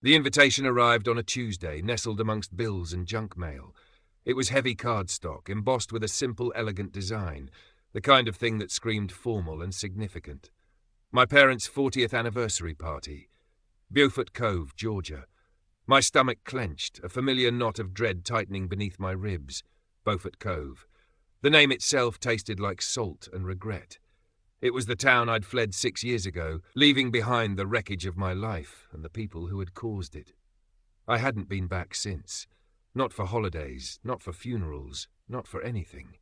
The invitation arrived on a Tuesday, nestled amongst bills and junk mail. It was heavy cardstock, embossed with a simple, elegant design, the kind of thing that screamed formal and significant. My parents' 40th anniversary party. Beaufort, Cove, Georgia. My stomach clenched, a familiar knot of dread tightening beneath my ribs. Beaufort Cove. The name itself tasted like salt and regret. It was the town I'd fled 6 years ago, leaving behind the wreckage of my life and the people who had caused it. I hadn't been back since. Not for holidays, not for funerals, not for anything.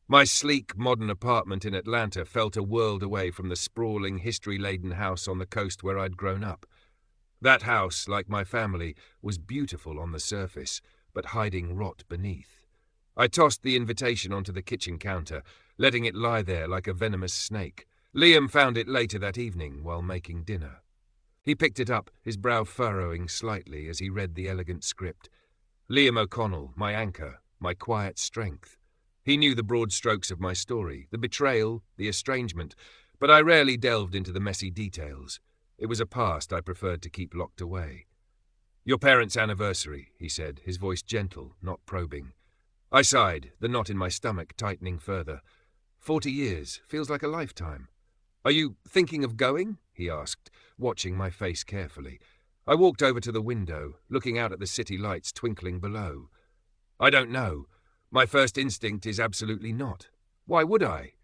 My sleek, modern apartment in Atlanta felt a world away from the sprawling, history-laden house on the coast where I'd grown up. That house, like my family, was beautiful on the surface, but hiding rot beneath. I tossed the invitation onto the kitchen counter, letting it lie there like a venomous snake. Liam found it later that evening while making dinner. He picked it up, his brow furrowing slightly as he read the elegant script. Liam O'Connell, my anchor, my quiet strength. He knew the broad strokes of my story, the betrayal, the estrangement, but I rarely delved into the messy details. It was a past I preferred to keep locked away. "Your parents' anniversary," he said, his voice gentle, not probing. I sighed, the knot in my stomach tightening further. 40 years, feels like a lifetime. "Are you thinking of going?" he asked, watching my face carefully. I walked over to the window, looking out at the city lights twinkling below. "I don't know. My first instinct is absolutely not. Why would I?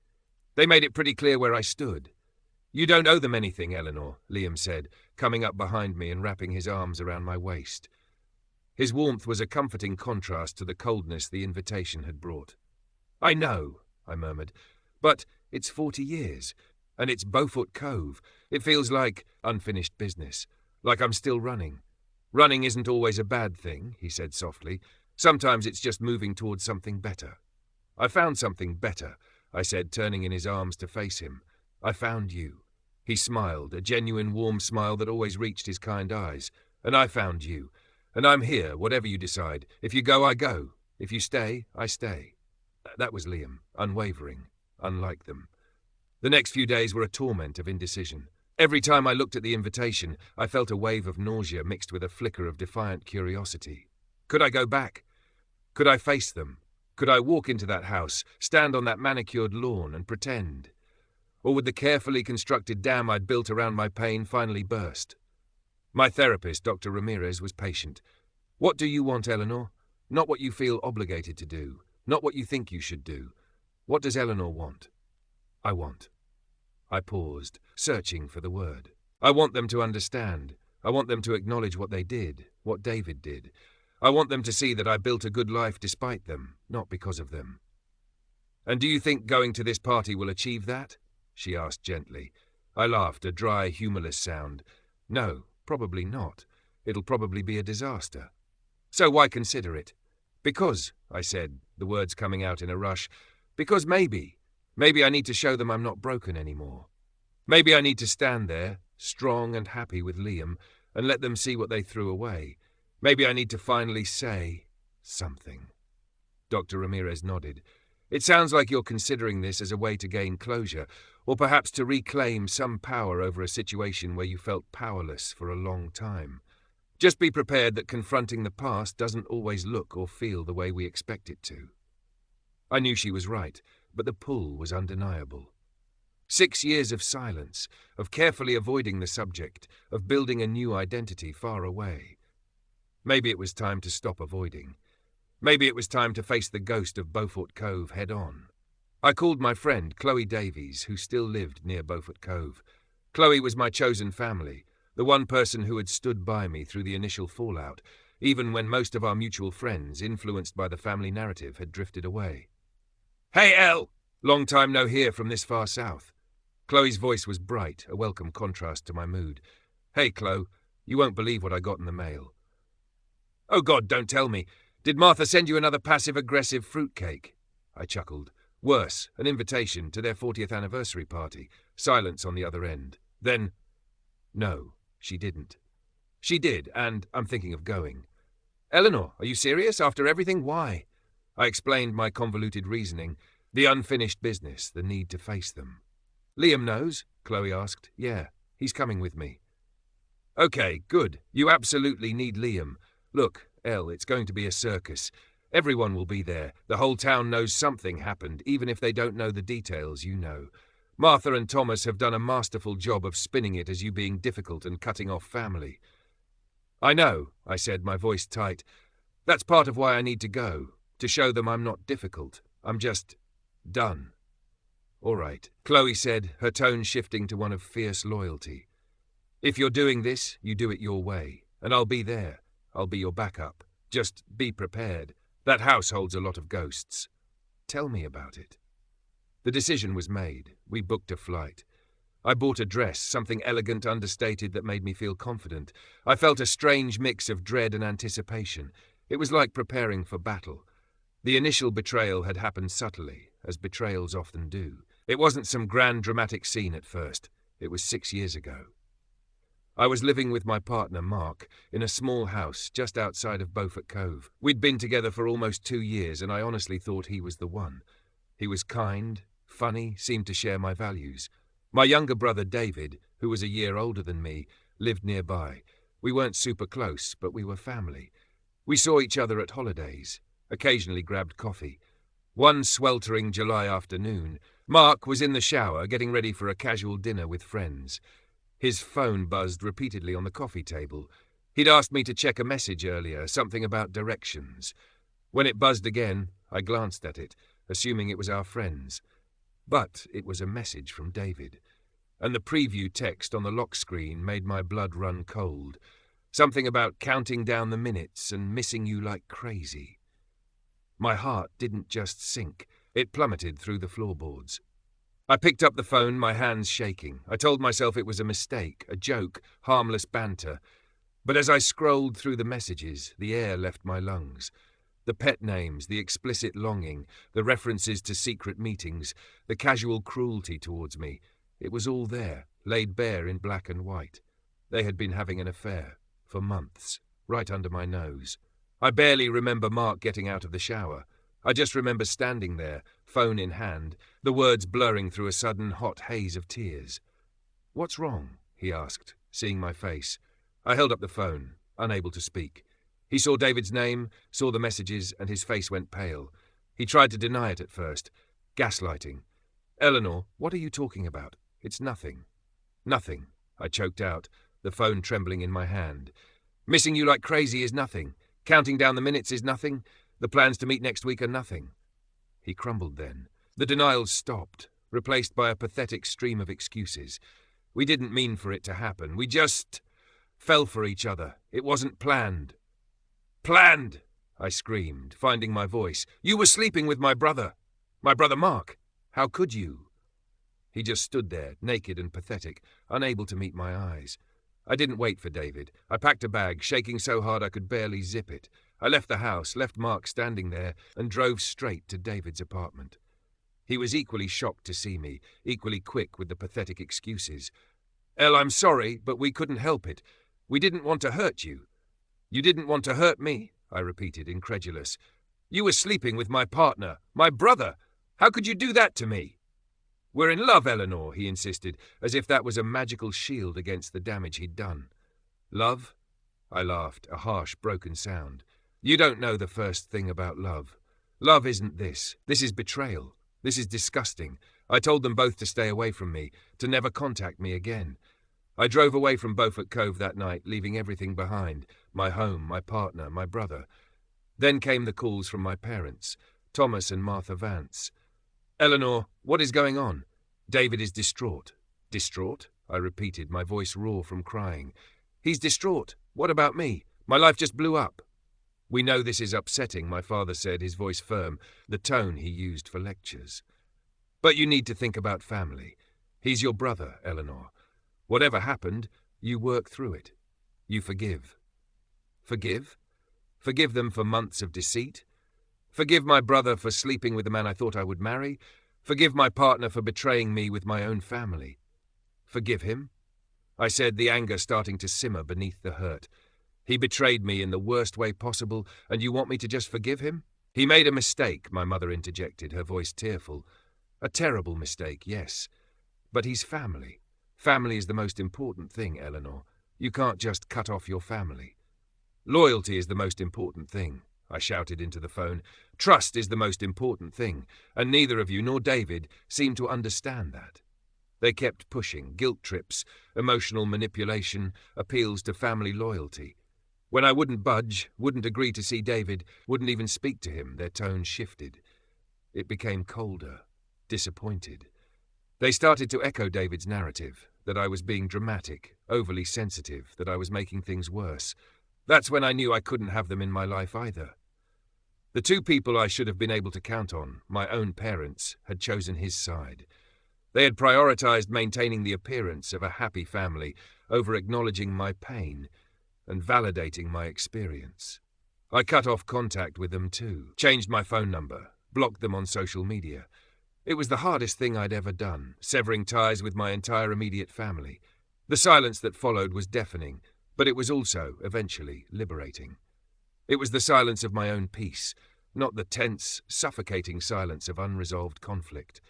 They made it pretty clear where I stood." "You don't owe them anything, Eleanor," Liam said, coming up behind me and wrapping his arms around my waist. His warmth was a comforting contrast to the coldness the invitation had brought. "I know," I murmured, "but it's 40 years, and it's Beaufort Cove. It feels like unfinished business, like I'm still running. Running isn't always a bad thing," he said softly. "Sometimes it's just moving towards something better." "I found something better," I said, turning in his arms to face him. "I found you." He smiled, a genuine warm smile that always reached his kind eyes. "And I found you. And I'm here, whatever you decide. If you go, I go. If you stay, I stay." That was Liam, unwavering, unlike them. The next few days were a torment of indecision. Every time I looked at the invitation, I felt a wave of nausea mixed with a flicker of defiant curiosity. Could I go back? Could I face them? Could I walk into that house, stand on that manicured lawn and pretend? Or would the carefully constructed dam I'd built around my pain finally burst? My therapist, Dr. Ramirez, was patient. "What do you want, Eleanor? Not what you feel obligated to do, not what you think you should do. What does Eleanor want?" "I want." I paused, searching for the word. "I want them to understand. I want them to acknowledge what they did, what David did. I want them to see that I built a good life despite them, not because of them." "And do you think going to this party will achieve that?" she asked gently. I laughed, a dry, humorless sound. "No, probably not. It'll probably be a disaster." "So why consider it?" "Because," I said, the words coming out in a rush, "because maybe I need to show them I'm not broken anymore. Maybe I need to stand there, strong and happy with Liam, and let them see what they threw away. Maybe I need to finally say something." Dr. Ramirez nodded. "It sounds like you're considering this as a way to gain closure, or perhaps to reclaim some power over a situation where you felt powerless for a long time. Just be prepared that confronting the past doesn't always look or feel the way we expect it to." I knew she was right, but the pull was undeniable. 6 years of silence, of carefully avoiding the subject, of building a new identity far away. Maybe it was time to stop avoiding. Maybe it was time to face the ghost of Beaufort Cove head on. I called my friend, Chloe Davies, who still lived near Beaufort Cove. Chloe was my chosen family, the one person who had stood by me through the initial fallout, even when most of our mutual friends, influenced by the family narrative, had drifted away. "Hey, El! Long time no hear from this far south." Chloe's voice was bright, a welcome contrast to my mood. "Hey, Chloe, you won't believe what I got in the mail." "Oh God, don't tell me. Did Martha send you another passive-aggressive fruitcake?" I chuckled. Worse, an invitation to their 40th anniversary party. Silence on the other end. Then, "No, she didn't." "She did, and I'm thinking of going." "Eleanor, are you serious? After everything, why?" I explained my convoluted reasoning, the unfinished business, the need to face them. "Liam knows?" Chloe asked. "Yeah, he's coming with me." Okay, good. You absolutely need Liam. Look, Elle, it's going to be a circus. Everyone will be there. The whole town knows something happened, even if they don't know the details, you know. Martha and Thomas have done a masterful job of spinning it as you being difficult and cutting off family. I know, I said, my voice tight. That's part of why I need to go, to show them I'm not difficult. I'm just done. All right, Chloe said, her tone shifting to one of fierce loyalty. If you're doing this, you do it your way, and I'll be there. I'll be your backup. Just be prepared. That house holds a lot of ghosts. Tell me about it. The decision was made. We booked a flight. I bought a dress, something elegant, understated that made me feel confident. I felt a strange mix of dread and anticipation. It was like preparing for battle. The initial betrayal had happened subtly, as betrayals often do. It wasn't some grand dramatic scene at first. It was 6 years ago. I was living with my partner, Mark, in a small house just outside of Beaufort Cove. We'd been together for almost 2 years, and I honestly thought he was the one. He was kind, funny, seemed to share my values. My younger brother, David, who was a year older than me, lived nearby. We weren't super close, but we were family. We saw each other at holidays, occasionally grabbed coffee. One sweltering July afternoon, Mark was in the shower getting ready for a casual dinner with friends. His phone buzzed repeatedly on the coffee table. He'd asked me to check a message earlier, something about directions. When it buzzed again, I glanced at it, assuming it was our friends. But it was a message from David, and the preview text on the lock screen made my blood run cold. Something about counting down the minutes and missing you like crazy. My heart didn't just sink, it plummeted through the floorboards. I picked up the phone, my hands shaking. I told myself it was a mistake, a joke, harmless banter. But as I scrolled through the messages, the air left my lungs. The pet names, the explicit longing, the references to secret meetings, the casual cruelty towards me. It was all there, laid bare in black and white. They had been having an affair, for months, right under my nose. I barely remember Mark getting out of the shower. I just remember standing there, phone in hand, the words blurring through a sudden hot haze of tears. "What's wrong?" he asked, seeing my face. I held up the phone, unable to speak. He saw David's name, saw the messages, and his face went pale. He tried to deny it at first. Gaslighting. "Eleanor, what are you talking about? It's nothing." "Nothing," I choked out, the phone trembling in my hand. "Missing you like crazy is nothing. Counting down the minutes is nothing. The plans to meet next week are nothing." He crumbled then. The denials stopped, replaced by a pathetic stream of excuses. We didn't mean for it to happen. We just fell for each other. It wasn't planned. "Planned!" I screamed, finding my voice. "You were sleeping with my brother Mark. How could you?" He just stood there, naked and pathetic, unable to meet my eyes. I didn't wait for David. I packed a bag, shaking so hard I could barely zip it. I left the house, left Mark standing there, and drove straight to David's apartment. He was equally shocked to see me, equally quick with the pathetic excuses. "Elle, I'm sorry, but we couldn't help it. We didn't want to hurt you." "You didn't want to hurt me," I repeated, incredulous. "You were sleeping with my partner, my brother. How could you do that to me?" "We're in love, Eleanor," he insisted, as if that was a magical shield against the damage he'd done. "Love?" I laughed, a harsh, broken sound. "You don't know the first thing about love. Love isn't this. This is betrayal. This is disgusting. I told them both to stay away from me, to never contact me again. I drove away from Beaufort Cove that night, leaving everything behind, my home, my partner, my brother. Then came the calls from my parents, Thomas and Martha Vance. "Eleanor, what is going on?" "David is distraught." "Distraught?" I repeated, my voice raw from crying. "He's distraught. What about me? My life just blew up." "We know this is upsetting," my father said, his voice firm, the tone he used for lectures. "But you need to think about family. He's your brother, Eleanor. Whatever happened, you work through it. You forgive." "Forgive? Forgive them for months of deceit? Forgive my brother for sleeping with the man I thought I would marry? Forgive my partner for betraying me with my own family? Forgive him?" I said, the anger starting to simmer beneath the hurt. "He betrayed me in the worst way possible, and you want me to just forgive him?" "He made a mistake," my mother interjected, her voice tearful. "A terrible mistake, yes. But he's family. Family is the most important thing, Eleanor. You can't just cut off your family. Loyalty is the most important thing, I shouted into the phone. Trust is the most important thing, and neither of you nor David seemed to understand that. They kept pushing, guilt trips, emotional manipulation, appeals to family loyalty. When I wouldn't budge, wouldn't agree to see David, wouldn't even speak to him, their tone shifted. It became colder, disappointed. They started to echo David's narrative, that I was being dramatic, overly sensitive, that I was making things worse. That's when I knew I couldn't have them in my life either. The two people I should have been able to count on, my own parents, had chosen his side. They had prioritized maintaining the appearance of a happy family over acknowledging my pain and validating my experience. I cut off contact with them too, changed my phone number, blocked them on social media. It was the hardest thing I'd ever done, severing ties with my entire immediate family. The silence that followed was deafening, but it was also, eventually, liberating. It was the silence of my own peace, not the tense, suffocating silence of unresolved conflict.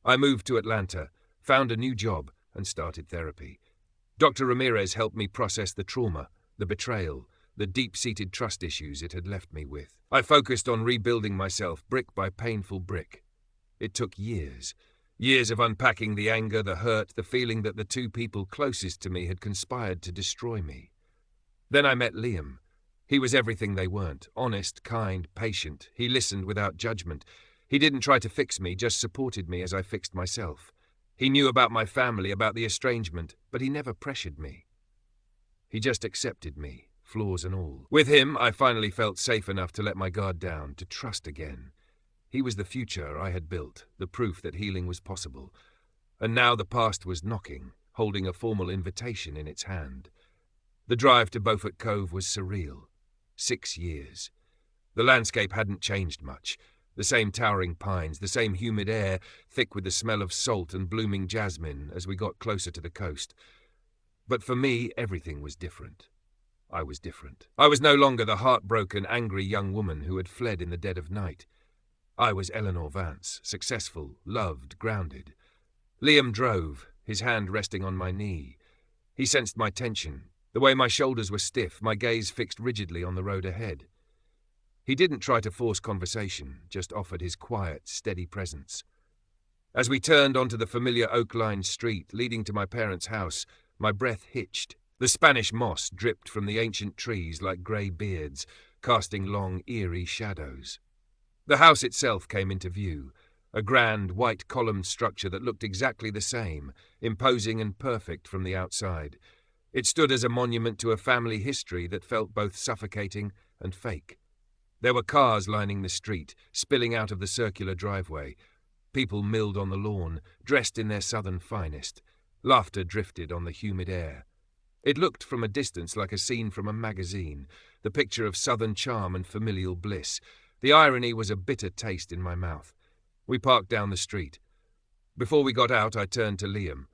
I moved to Atlanta, found a new job, and started therapy. Dr. Ramirez helped me process the trauma, the betrayal, the deep-seated trust issues it had left me with. I focused on rebuilding myself brick by painful brick. It took years. Years of unpacking the anger, the hurt, the feeling that the two people closest to me had conspired to destroy me. Then I met Liam. He was everything they weren't. Honest, kind, patient. He listened without judgment. He didn't try to fix me, just supported me as I fixed myself. He knew about my family, about the estrangement, but he never pressured me. He just accepted me, flaws and all. With him, I finally felt safe enough to let my guard down, to trust again. He was the future I had built, the proof that healing was possible. And now the past was knocking, holding a formal invitation in its hand. The drive to Beaufort Cove was surreal. 6 years. The landscape hadn't changed much. The same towering pines, the same humid air, thick with the smell of salt and blooming jasmine as we got closer to the coast. But for me, everything was different. I was different. I was no longer the heartbroken, angry young woman who had fled in the dead of night. I was Eleanor Vance, successful, loved, grounded. Liam drove, his hand resting on my knee. He sensed my tension, the way my shoulders were stiff, my gaze fixed rigidly on the road ahead. He didn't try to force conversation, just offered his quiet, steady presence. As we turned onto the familiar oak-lined street leading to my parents' house, my breath hitched. The Spanish moss dripped from the ancient trees like grey beards, casting long, eerie shadows. The house itself came into view, a grand, white-columned structure that looked exactly the same, imposing and perfect from the outside. It stood as a monument to a family history that felt both suffocating and fake. There were cars lining the street, spilling out of the circular driveway. People milled on the lawn, dressed in their southern finest. Laughter drifted on the humid air. It looked from a distance like a scene from a magazine, the picture of southern charm and familial bliss. The irony was a bitter taste in my mouth. We parked down the street. Before we got out, I turned to Liam.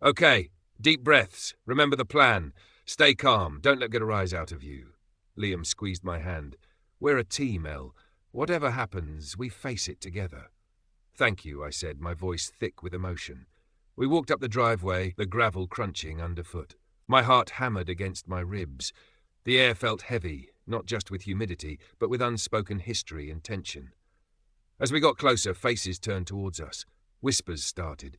"Okay, deep breaths. Remember the plan. Stay calm. Don't let get a rise out of you." Liam squeezed my hand. "We're a team, El. Whatever happens, we face it together." "Thank you," I said, my voice thick with emotion. We walked up the driveway, the gravel crunching underfoot. My heart hammered against my ribs. The air felt heavy, not just with humidity, but with unspoken history and tension. As we got closer, faces turned towards us. Whispers started.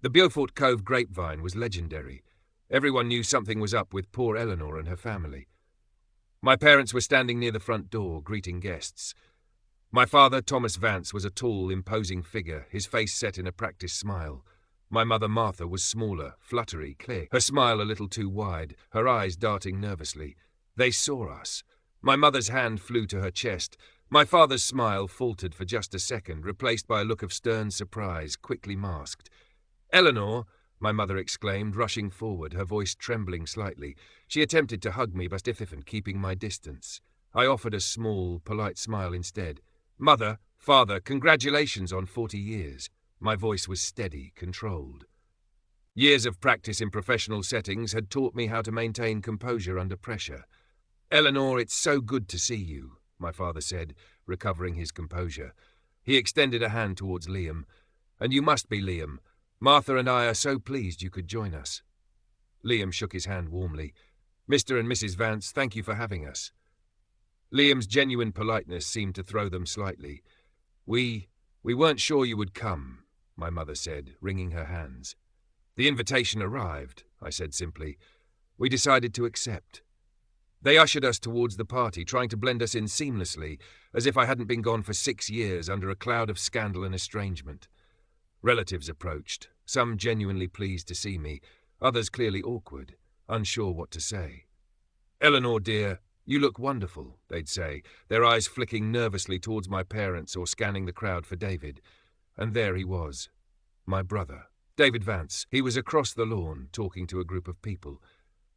The Beaufort Cove grapevine was legendary. Everyone knew something was up with poor Eleanor and her family. My parents were standing near the front door, greeting guests. My father, Thomas Vance, was a tall, imposing figure, his face set in a practiced smile. My mother, Martha, was smaller, fluttery, clear, her smile a little too wide, her eyes darting nervously. They saw us. My mother's hand flew to her chest. My father's smile faltered for just a second, replaced by a look of stern surprise, quickly masked. "Eleanor!" my mother exclaimed, rushing forward, her voice trembling slightly. She attempted to hug me, but stiff and keeping my distance. I offered a small, polite smile instead. "Mother, father, congratulations on 40 years. My voice was steady, controlled. Years of practice in professional settings had taught me how to maintain composure under pressure. "Eleanor, it's so good to see you," my father said, recovering his composure. He extended a hand towards Liam. "And you must be Liam. Martha and I are so pleased you could join us." Liam shook his hand warmly. "Mr. and Mrs. Vance, thank you for having us." Liam's genuine politeness seemed to throw them slightly. We weren't sure you would come," my mother said, wringing her hands. "The invitation arrived," I said simply. "We decided to accept." They ushered us towards the party, trying to blend us in seamlessly, as if I hadn't been gone for 6 years under a cloud of scandal and estrangement. Relatives approached, some genuinely pleased to see me, others clearly awkward, unsure what to say. "Eleanor, dear, you look wonderful," they'd say, their eyes flicking nervously towards my parents or scanning the crowd for David. And there he was, my brother, David Vance. He was across the lawn, talking to a group of people.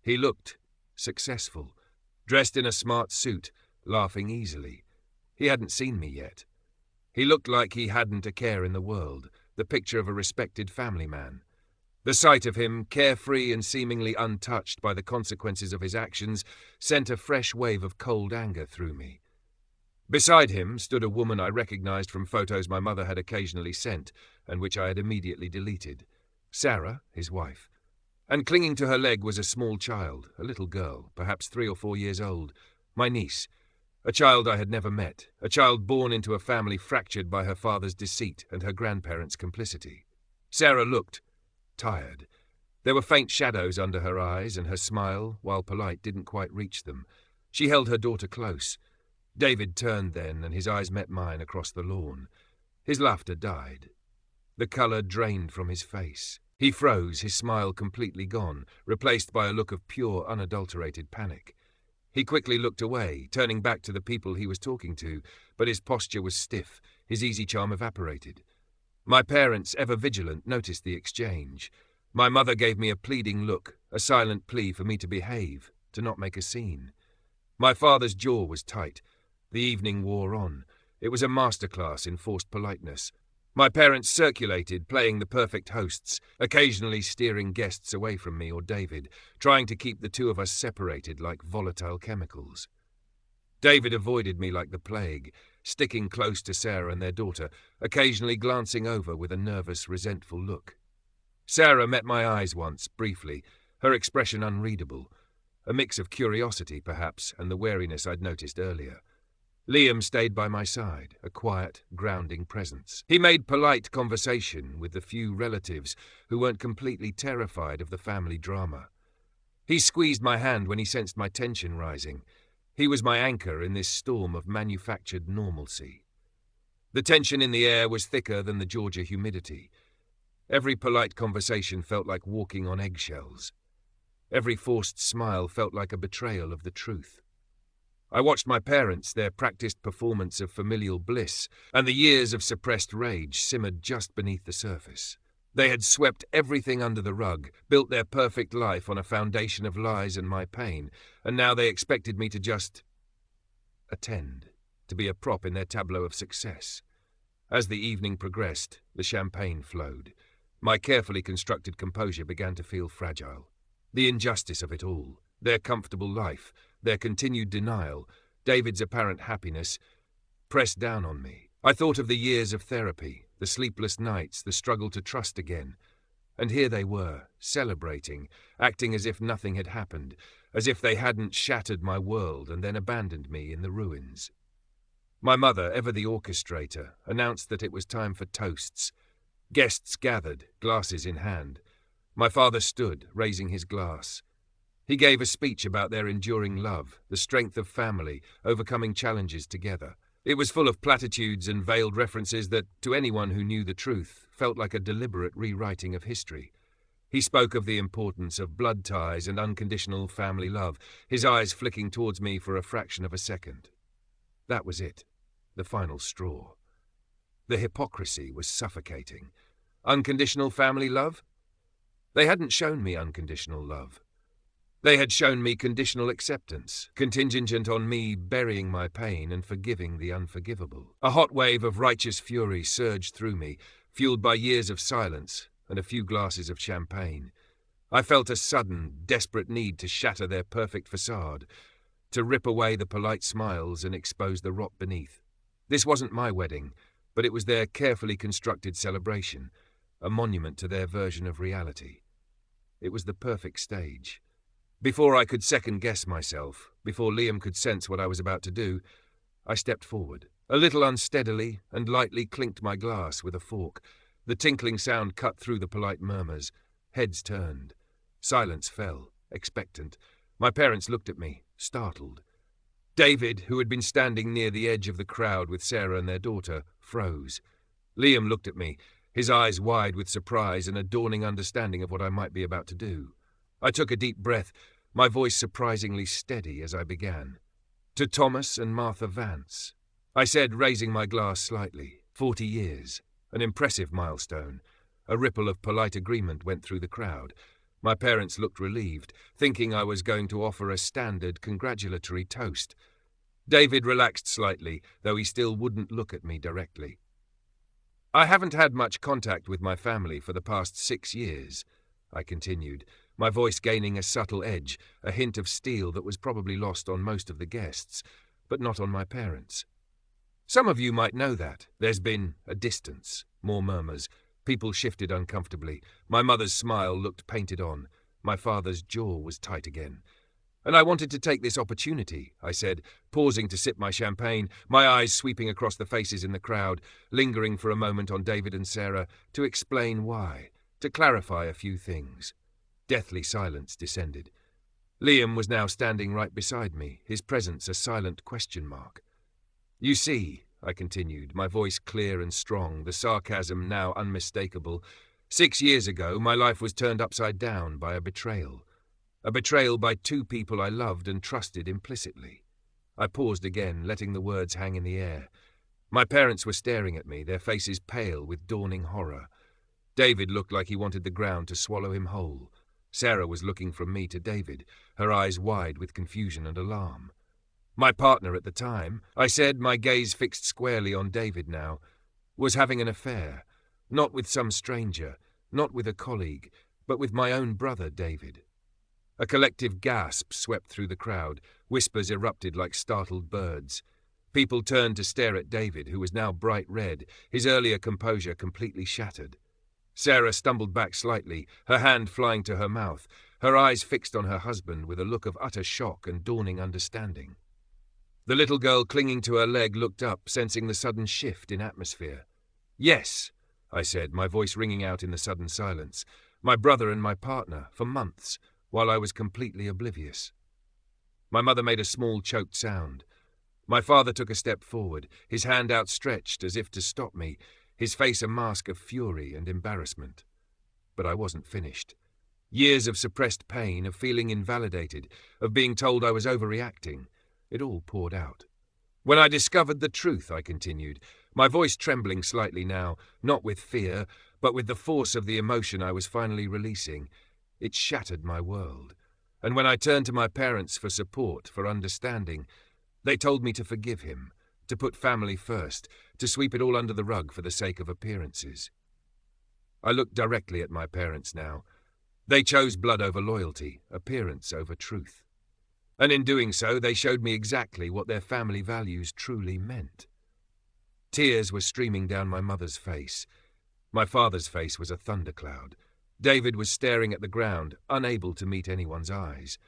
He looked successful, dressed in a smart suit, laughing easily. He hadn't seen me yet. He looked like he hadn't a care in the world, the picture of a respected family man. The sight of him, carefree and seemingly untouched by the consequences of his actions, sent a fresh wave of cold anger through me. Beside him stood a woman I recognized from photos my mother had occasionally sent, and which I had immediately deleted. Sarah, his wife. And clinging to her leg was a small child, a little girl, perhaps 3 or 4 years old, my niece. A child I had never met, a child born into a family fractured by her father's deceit and her grandparents' complicity. Sarah looked tired. There were faint shadows under her eyes, and her smile, while polite, didn't quite reach them. She held her daughter close. David turned then, and his eyes met mine across the lawn. His laughter died. The colour drained from his face. He froze, his smile completely gone, replaced by a look of pure, unadulterated panic. He quickly looked away, turning back to the people he was talking to, but his posture was stiff, his easy charm evaporated. My parents, ever vigilant, noticed the exchange. My mother gave me a pleading look, a silent plea for me to behave, to not make a scene. My father's jaw was tight. The evening wore on. It was a masterclass in forced politeness. My parents circulated, playing the perfect hosts, occasionally steering guests away from me or David, trying to keep the two of us separated like volatile chemicals. David avoided me like the plague, sticking close to Sarah and their daughter, occasionally glancing over with a nervous, resentful look. Sarah met my eyes once, briefly, her expression unreadable, a mix of curiosity, perhaps, and the wariness I'd noticed earlier. Liam stayed by my side, a quiet, grounding presence. He made polite conversation with the few relatives who weren't completely terrified of the family drama. He squeezed my hand when he sensed my tension rising. He was my anchor in this storm of manufactured normalcy. The tension in the air was thicker than the Georgia humidity. Every polite conversation felt like walking on eggshells. Every forced smile felt like a betrayal of the truth. I watched my parents, their practiced performance of familial bliss, and the years of suppressed rage simmered just beneath the surface. They had swept everything under the rug, built their perfect life on a foundation of lies and my pain, and now they expected me to just attend, to be a prop in their tableau of success. As the evening progressed, the champagne flowed. My carefully constructed composure began to feel fragile. The injustice of it all, their comfortable life, their continued denial, David's apparent happiness, pressed down on me. I thought of the years of therapy, the sleepless nights, the struggle to trust again. And here they were, celebrating, acting as if nothing had happened, as if they hadn't shattered my world and then abandoned me in the ruins. My mother, ever the orchestrator, announced that it was time for toasts. Guests gathered, glasses in hand. My father stood, raising his glass. He gave a speech about their enduring love, the strength of family, overcoming challenges together. It was full of platitudes and veiled references that, to anyone who knew the truth, felt like a deliberate rewriting of history. He spoke of the importance of blood ties and unconditional family love, his eyes flicking towards me for a fraction of a second. That was it, the final straw. The hypocrisy was suffocating. Unconditional family love? They hadn't shown me unconditional love. They had shown me conditional acceptance, contingent on me burying my pain and forgiving the unforgivable. A hot wave of righteous fury surged through me, fueled by years of silence and a few glasses of champagne. I felt a sudden, desperate need to shatter their perfect facade, to rip away the polite smiles and expose the rot beneath. This wasn't my wedding, but it was their carefully constructed celebration, a monument to their version of reality. It was the perfect stage. Before I could second-guess myself, before Liam could sense what I was about to do, I stepped forward. A little unsteadily and lightly clinked my glass with a fork. The tinkling sound cut through the polite murmurs. Heads turned. Silence fell, expectant. My parents looked at me, startled. David, who had been standing near the edge of the crowd with Sarah and their daughter, froze. Liam looked at me, his eyes wide with surprise and a dawning understanding of what I might be about to do. I took a deep breath, my voice surprisingly steady as I began. To Thomas and Martha Vance, I said, raising my glass slightly. 40 years, an impressive milestone. A ripple of polite agreement went through the crowd. My parents looked relieved, thinking I was going to offer a standard congratulatory toast. David relaxed slightly, though he still wouldn't look at me directly. I haven't had much contact with my family for the past 6 years, I continued, my voice gaining a subtle edge, a hint of steel that was probably lost on most of the guests, but not on my parents. Some of you might know that. There's been a distance, more murmurs. People shifted uncomfortably. My mother's smile looked painted on. My father's jaw was tight again. And I wanted to take this opportunity, I said, pausing to sip my champagne, my eyes sweeping across the faces in the crowd, lingering for a moment on David and Sarah, to explain why, to clarify a few things. Deathly silence descended. Liam was now standing right beside me, his presence a silent question mark. You see, I continued, my voice clear and strong, the sarcasm now unmistakable, 6 years ago my life was turned upside down by a betrayal. A betrayal by 2 people I loved and trusted implicitly. I paused again, letting the words hang in the air. My parents were staring at me, their faces pale with dawning horror. David looked like he wanted the ground to swallow him whole. Sarah was looking from me to David, her eyes wide with confusion and alarm. My partner at the time, I said, my gaze fixed squarely on David now, was having an affair, not with some stranger, not with a colleague, but with my own brother David. A collective gasp swept through the crowd, whispers erupted like startled birds. People turned to stare at David, who was now bright red, his earlier composure completely shattered. Sarah stumbled back slightly, her hand flying to her mouth, her eyes fixed on her husband with a look of utter shock and dawning understanding. The little girl clinging to her leg looked up, sensing the sudden shift in atmosphere. Yes, I said, my voice ringing out in the sudden silence. My brother and my partner, for months, while I was completely oblivious. My mother made a small choked sound. My father took a step forward, his hand outstretched as if to stop me, his face a mask of fury and embarrassment. But I wasn't finished. Years of suppressed pain, of feeling invalidated, of being told I was overreacting. It all poured out. When I discovered the truth, I continued, my voice trembling slightly now, not with fear, but with the force of the emotion I was finally releasing, it shattered my world. And when I turned to my parents for support, for understanding, they told me to forgive him, to put family first, to sweep it all under the rug for the sake of appearances. I looked directly at my parents now. They chose blood over loyalty, appearance over truth. And in doing so, they showed me exactly what their family values truly meant. Tears were streaming down my mother's face. My father's face was a thundercloud. David was staring at the ground, unable to meet anyone's eyes.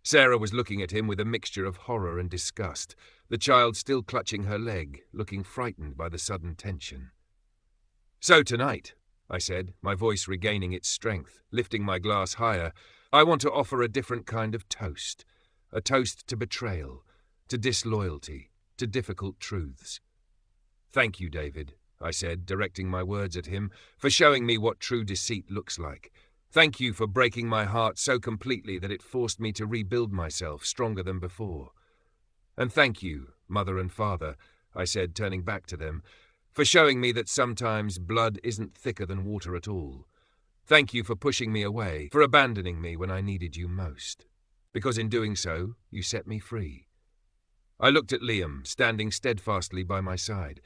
Sarah was looking at him with a mixture of horror and disgust, the child still clutching her leg, looking frightened by the sudden tension. So tonight, I said, my voice regaining its strength, lifting my glass higher, I want to offer a different kind of toast. A toast to betrayal, to disloyalty, to difficult truths. Thank you, David, I said, directing my words at him, for showing me what true deceit looks like. Thank you for breaking my heart so completely that it forced me to rebuild myself stronger than before. And thank you, Mother and Father, I said, turning back to them, for showing me that sometimes blood isn't thicker than water at all. Thank you for pushing me away, for abandoning me when I needed you most. Because in doing so, you set me free. I looked at Liam, standing steadfastly by my side.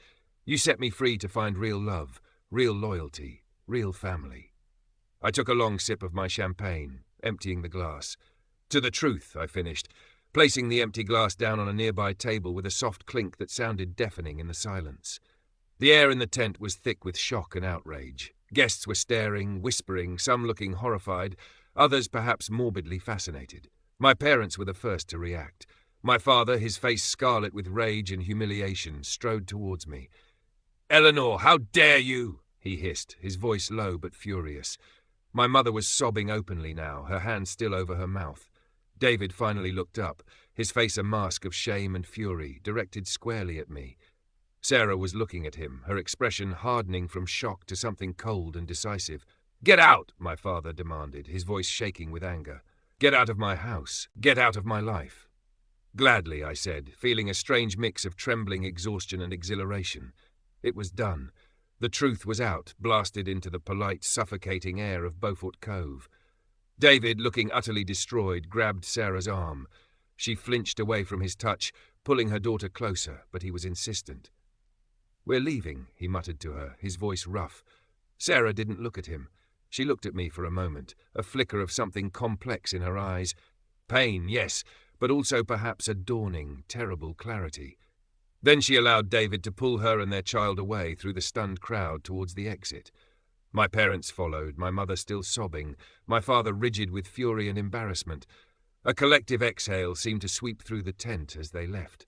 You set me free to find real love, real loyalty, real family. I took a long sip of my champagne, emptying the glass. To the truth, I finished, placing the empty glass down on a nearby table with a soft clink that sounded deafening in the silence. The air in the tent was thick with shock and outrage. Guests were staring, whispering, some looking horrified, others perhaps morbidly fascinated. My parents were the first to react. My father, his face scarlet with rage and humiliation, strode towards me. "Eleanor, how dare you?" he hissed, his voice low but furious. My mother was sobbing openly now, her hand still over her mouth. David finally looked up, his face a mask of shame and fury, directed squarely at me. Sarah was looking at him, her expression hardening from shock to something cold and decisive. "Get out," my father demanded, his voice shaking with anger. "Get out of my house. Get out of my life." "Gladly," I said, feeling a strange mix of trembling exhaustion and exhilaration. It was done. The truth was out, blasted into the polite, suffocating air of Beaufort Cove. David, looking utterly destroyed, grabbed Sarah's arm. She flinched away from his touch, pulling her daughter closer, but he was insistent. "We're leaving," he muttered to her, his voice rough. Sarah didn't look at him. She looked at me for a moment, a flicker of something complex in her eyes. Pain, yes, but also perhaps a dawning, terrible clarity. Then she allowed David to pull her and their child away through the stunned crowd towards the exit. My parents followed, my mother still sobbing, my father rigid with fury and embarrassment. A collective exhale seemed to sweep through the tent as they left.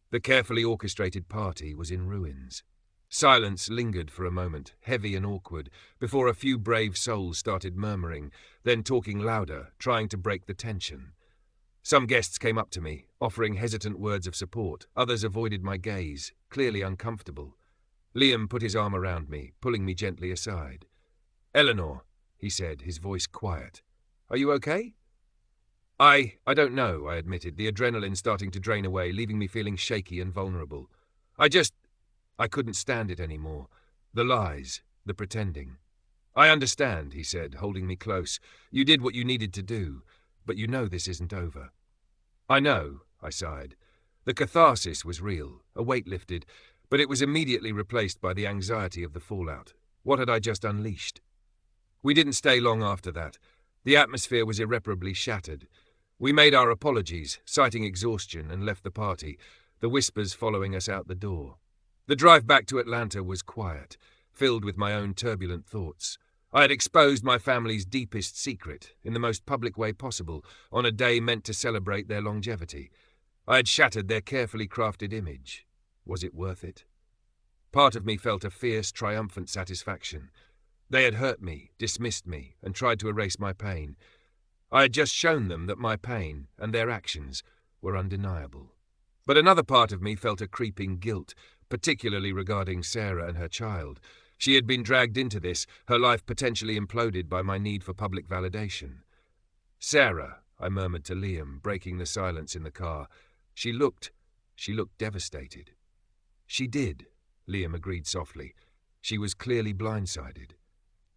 The carefully orchestrated party was in ruins. Silence lingered for a moment, heavy and awkward, before a few brave souls started murmuring, then talking louder, trying to break the tension. Some guests came up to me, offering hesitant words of support. Others avoided my gaze, clearly uncomfortable. Liam put his arm around me, pulling me gently aside. "Eleanor," he said, his voice quiet. "Are you okay?" I don't know," I admitted, the adrenaline starting to drain away, leaving me feeling shaky and vulnerable. I couldn't stand it anymore. The lies, the pretending. "I understand," he said, holding me close. "You did what you needed to do, but you know this isn't over." "I know," I sighed. The catharsis was real, a weight lifted, but it was immediately replaced by the anxiety of the fallout. What had I just unleashed? We didn't stay long after that. The atmosphere was irreparably shattered. We made our apologies, citing exhaustion, and left the party, the whispers following us out the door. The drive back to Atlanta was quiet, filled with my own turbulent thoughts. I had exposed my family's deepest secret, in the most public way possible, on a day meant to celebrate their longevity. I had shattered their carefully crafted image. Was it worth it? Part of me felt a fierce, triumphant satisfaction. They had hurt me, dismissed me, and tried to erase my pain. I had just shown them that my pain, and their actions, were undeniable. But another part of me felt a creeping guilt, particularly regarding Sarah and her child. She had been dragged into this, her life potentially imploded by my need for public validation. "Sarah," I murmured to Liam, breaking the silence in the car. She looked devastated. "She did," Liam agreed softly. "She was clearly blindsided."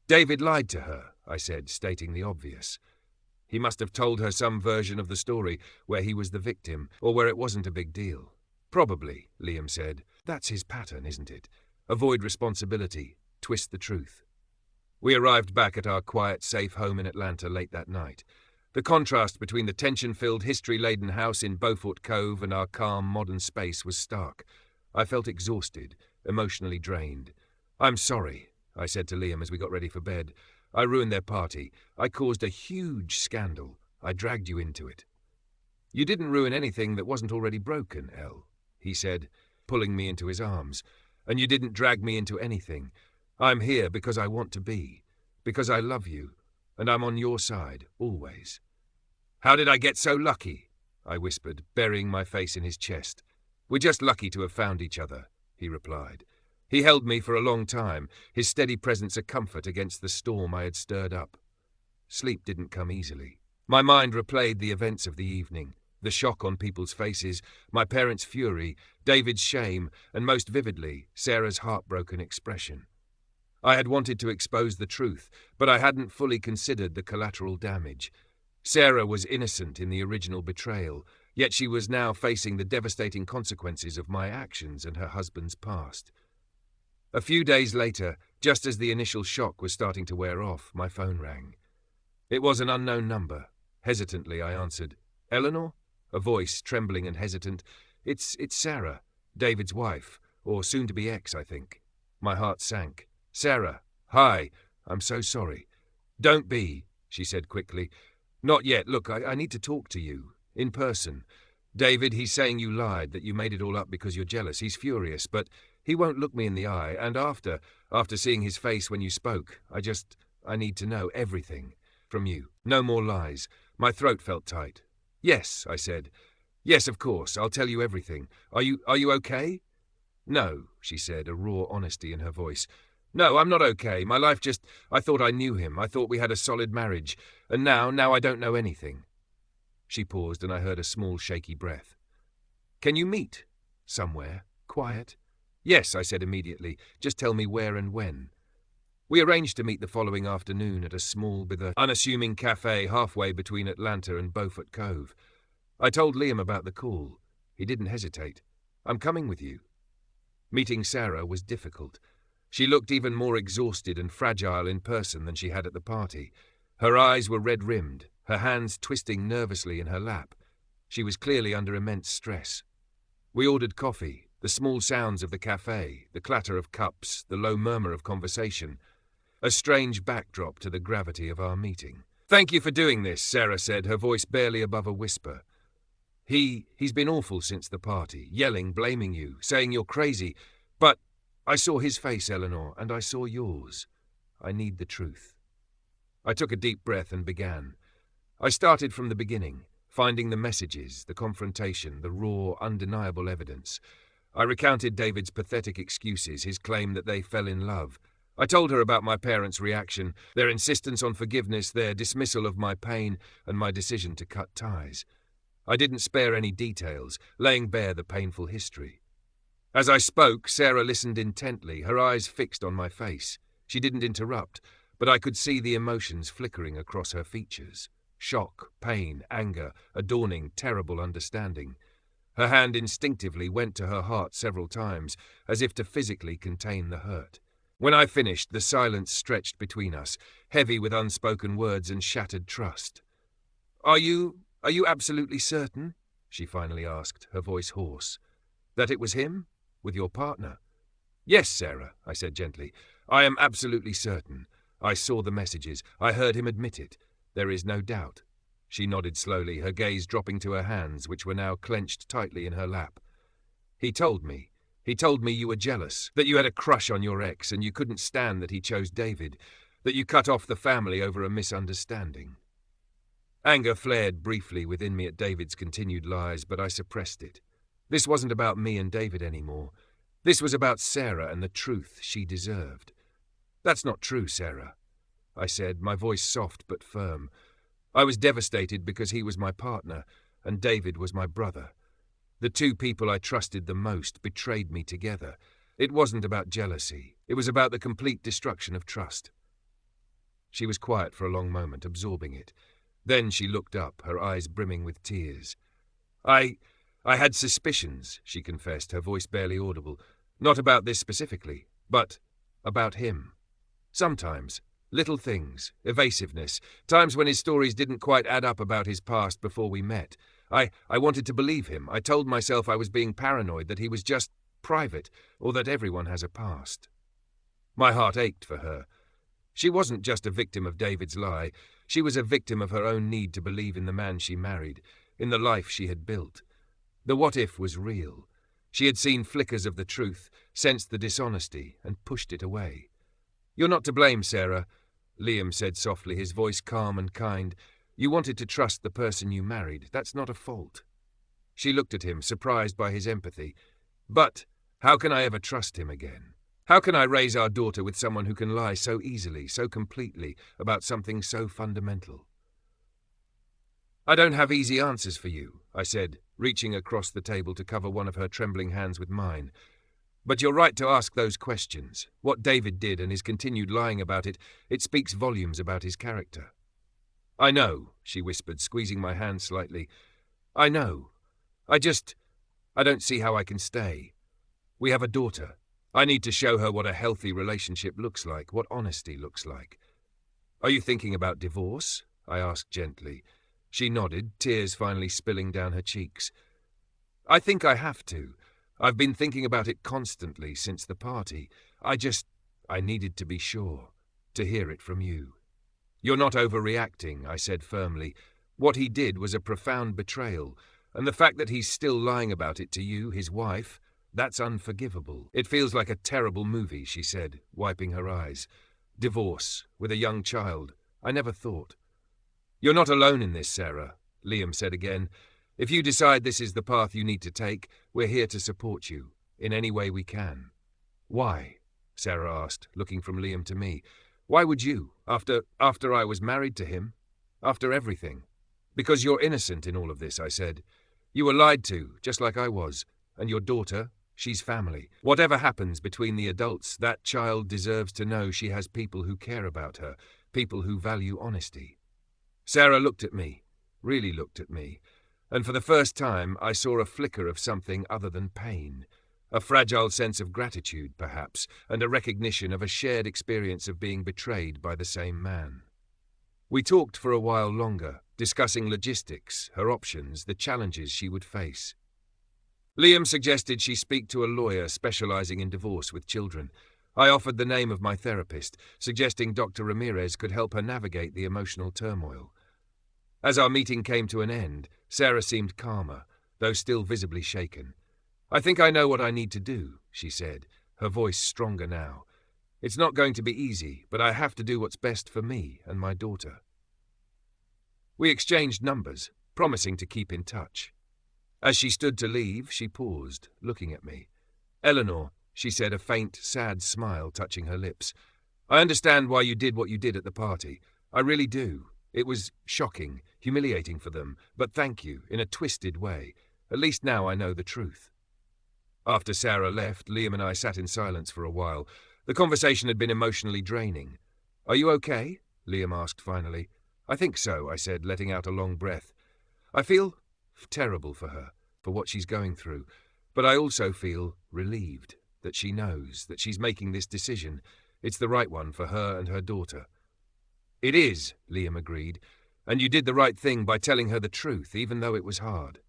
"David lied to her," I said, stating the obvious. He must have told her some version of the story where he was the victim, or where it wasn't a big deal. "Probably," Liam said. "That's his pattern, isn't it? Avoid responsibility, twist the truth." We arrived back at our quiet, safe home in Atlanta late that night. The contrast between the tension-filled, history-laden house in Beaufort Cove and our calm, modern space was stark. I felt exhausted, emotionally drained. "I'm sorry," I said to Liam as we got ready for bed. "I ruined their party. I caused a huge scandal. I dragged you into it." "You didn't ruin anything that wasn't already broken, Elle," he said, pulling me into his arms. "And you didn't drag me into anything. I'm here because I want to be, because I love you, and I'm on your side, always." "How did I get so lucky?" I whispered, burying my face in his chest. "We're just lucky to have found each other," he replied. He held me for a long time, his steady presence a comfort against the storm I had stirred up. Sleep didn't come easily. My mind replayed the events of the evening, the shock on people's faces, my parents' fury, David's shame, and most vividly, Sarah's heartbroken expression. I had wanted to expose the truth, but I hadn't fully considered the collateral damage. Sarah was innocent in the original betrayal, yet she was now facing the devastating consequences of my actions and her husband's past. A few days later, just as the initial shock was starting to wear off, my phone rang. It was an unknown number. Hesitantly, I answered. "Eleanor?" A voice, trembling and hesitant. It's Sarah, David's wife, or soon-to-be ex, I think." My heart sank. "Sarah, hi. I'm so sorry." "Don't be," she said quickly. Not yet. Look, I need to talk to you. In person. David, he's saying you lied, that you made it all up because you're jealous. He's furious, but he won't look me in the eye, and after seeing his face when you spoke, I need to know everything from you. No more lies. My throat felt tight. Yes, I said. Yes, of course. I'll tell you everything. Are you okay? No, she said, a raw honesty in her voice. No, I'm not okay. My life I thought I knew him. I thought we had a solid marriage. And now I don't know anything. She paused and I heard a small shaky breath. Can you meet? Somewhere? Quiet? Yes, I said immediately. Just tell me where and when. We arranged to meet the following afternoon at a small, unassuming cafe halfway between Atlanta and Beaufort Cove. I told Liam about the call. He didn't hesitate. I'm coming with you. Meeting Sarah was difficult. She looked even more exhausted and fragile in person than she had at the party. Her eyes were red-rimmed, her hands twisting nervously in her lap. She was clearly under immense stress. We ordered coffee, the small sounds of the cafe, the clatter of cups, the low murmur of conversation. A strange backdrop to the gravity of our meeting. Thank you for doing this, Sarah said, her voice barely above a whisper. He's been awful since the party, yelling, blaming you, saying you're crazy. But I saw his face, Eleanor, and I saw yours. I need the truth. I took a deep breath and began. I started from the beginning, finding the messages, the confrontation, the raw, undeniable evidence. I recounted David's pathetic excuses, his claim that they fell in love. I told her about my parents' reaction, their insistence on forgiveness, their dismissal of my pain, and my decision to cut ties. I didn't spare any details, laying bare the painful history. As I spoke, Sarah listened intently, her eyes fixed on my face. She didn't interrupt, but I could see the emotions flickering across her features. Shock, pain, anger, a dawning, terrible understanding. Her hand instinctively went to her heart several times, as if to physically contain the hurt. When I finished, the silence stretched between us, heavy with unspoken words and shattered trust. Are you absolutely certain? She finally asked, her voice hoarse. That it was him? With your partner? Yes, Sarah, I said gently. I am absolutely certain. I saw the messages. I heard him admit it. There is no doubt. She nodded slowly, her gaze dropping to her hands, which were now clenched tightly in her lap. He told me you were jealous, that you had a crush on your ex and you couldn't stand that he chose David, that you cut off the family over a misunderstanding. Anger flared briefly within me at David's continued lies, but I suppressed it. This wasn't about me and David anymore. This was about Sarah and the truth she deserved. That's not true, Sarah, I said, my voice soft but firm. I was devastated because he was my partner and David was my brother. The two people I trusted the most betrayed me together. It wasn't about jealousy. It was about the complete destruction of trust. She was quiet for a long moment, absorbing it. Then she looked up, her eyes brimming with tears. I had suspicions, she confessed, her voice barely audible. Not about this specifically, but about him. Sometimes. Little things. Evasiveness. Times when his stories didn't quite add up about his past before we met. I wanted to believe him. I told myself I was being paranoid, that he was just private, or that everyone has a past. My heart ached for her. She wasn't just a victim of David's lie. She was a victim of her own need to believe in the man she married, in the life she had built. The what-if was real. She had seen flickers of the truth, sensed the dishonesty, and pushed it away. You're not to blame, Sarah, Liam said softly, his voice calm and kind. You wanted to trust the person you married. That's not a fault. She looked at him, surprised by his empathy. But how can I ever trust him again? How can I raise our daughter with someone who can lie so easily, so completely, about something so fundamental? I don't have easy answers for you, I said, reaching across the table to cover one of her trembling hands with mine. But you're right to ask those questions. What David did and his continued lying about it, it speaks volumes about his character. I know, she whispered, squeezing my hand slightly. I know. I don't see how I can stay. We have a daughter. I need to show her what a healthy relationship looks like, what honesty looks like. Are you thinking about divorce? I asked gently. She nodded, tears finally spilling down her cheeks. I think I have to. I've been thinking about it constantly since the party. I needed to be sure, to hear it from you. You're not overreacting, I said firmly. What he did was a profound betrayal, and the fact that he's still lying about it to you, his wife, that's unforgivable. It feels like a terrible movie, she said, wiping her eyes. Divorce, with a young child. I never thought. You're not alone in this, Sarah, Liam said again. If you decide this is the path you need to take, we're here to support you, in any way we can. Why? Sarah asked, looking from Liam to me. Why would you, after I was married to him? After everything? Because you're innocent in all of this, I said. You were lied to, just like I was. And your daughter, she's family. Whatever happens between the adults, that child deserves to know she has people who care about her, people who value honesty. Sarah looked at me, really looked at me, and for the first time I saw a flicker of something other than pain. A fragile sense of gratitude, perhaps, and a recognition of a shared experience of being betrayed by the same man. We talked for a while longer, discussing logistics, her options, the challenges she would face. Liam suggested she speak to a lawyer specializing in divorce with children. I offered the name of my therapist, suggesting Dr. Ramirez could help her navigate the emotional turmoil. As our meeting came to an end, Sarah seemed calmer, though still visibly shaken. I think I know what I need to do, she said, her voice stronger now. It's not going to be easy, but I have to do what's best for me and my daughter. We exchanged numbers, promising to keep in touch. As she stood to leave, she paused, looking at me. Eleanor, she said, a faint, sad smile touching her lips. I understand why you did what you did at the party. I really do. It was shocking, humiliating for them, but thank you, in a twisted way. At least now I know the truth. After Sarah left, Liam and I sat in silence for a while. The conversation had been emotionally draining. Are you okay? Liam asked finally. I think so, I said, letting out a long breath. I feel terrible for her, for what she's going through, but I also feel relieved that she knows that she's making this decision. It's the right one for her and her daughter. It is, Liam agreed, and you did the right thing by telling her the truth, even though it was hard.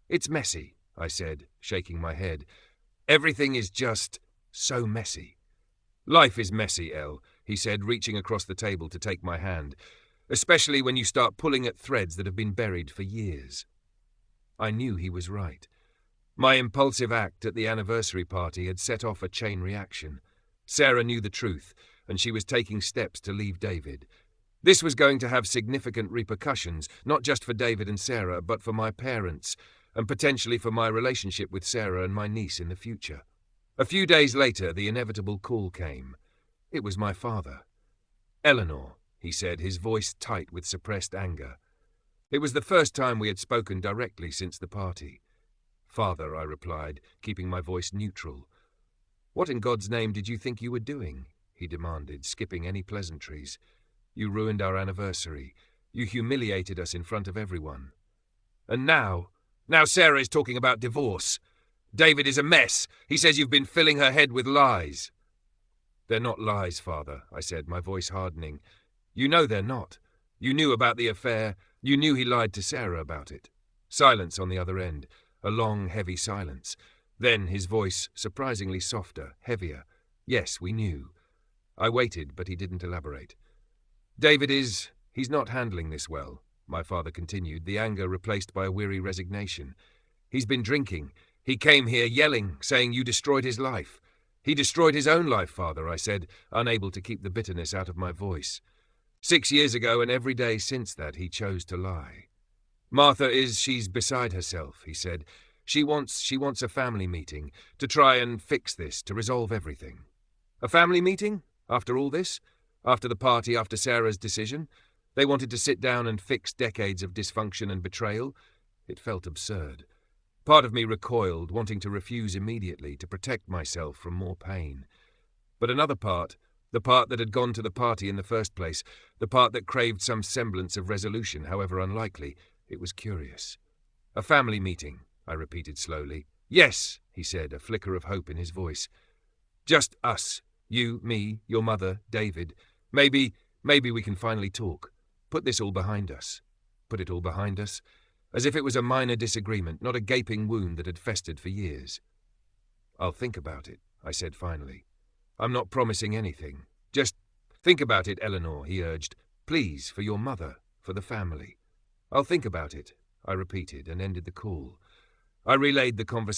It's messy, I said, shaking my head. Everything is just so messy. Life is messy, Elle, he said, reaching across the table to take my hand, especially when you start pulling at threads that have been buried for years. I knew he was right. My impulsive act at the anniversary party had set off a chain reaction. Sarah knew the truth, and she was taking steps to leave David. This was going to have significant repercussions, not just for David and Sarah, but for my parents, and potentially for my relationship with Sarah and my niece in the future. A few days later, the inevitable call came. It was my father. Eleanor, he said, his voice tight with suppressed anger. It was the first time we had spoken directly since the party. Father, I replied, keeping my voice neutral. What in God's name did you think you were doing? He demanded, skipping any pleasantries. You ruined our anniversary. You humiliated us in front of everyone. And now Sarah is talking about divorce. David is a mess. He says you've been filling her head with lies. They're not lies, Father, I said, my voice hardening. You know they're not. You knew about the affair. You knew he lied to Sarah about it. Silence on the other end. A long, heavy silence. Then his voice, surprisingly softer, heavier. Yes, we knew. I waited, but he didn't elaborate. He's not handling this well, my father continued, the anger replaced by a weary resignation. He's been drinking. He came here yelling, saying you destroyed his life. He destroyed his own life, Father, I said, unable to keep the bitterness out of my voice. 6 years ago and every day since that he chose to lie. She's beside herself, he said. She wants a family meeting, to try and fix this, to resolve everything. A family meeting? After all this? After the party, after Sarah's decision? They wanted to sit down and fix decades of dysfunction and betrayal? It felt absurd. Part of me recoiled, wanting to refuse immediately, to protect myself from more pain. But another part, the part that had gone to the party in the first place, the part that craved some semblance of resolution, however unlikely, it was curious. A family meeting, I repeated slowly. Yes, he said, a flicker of hope in his voice. Just us. You, me, your mother, David. Maybe we can finally talk. Put this all behind us. Put it all behind us. As if it was a minor disagreement, not a gaping wound that had festered for years. I'll think about it, I said finally. I'm not promising anything. Just think about it, Eleanor, he urged. Please, for your mother, for the family. "I'll think about it," I repeated and ended the call. I relayed the conversation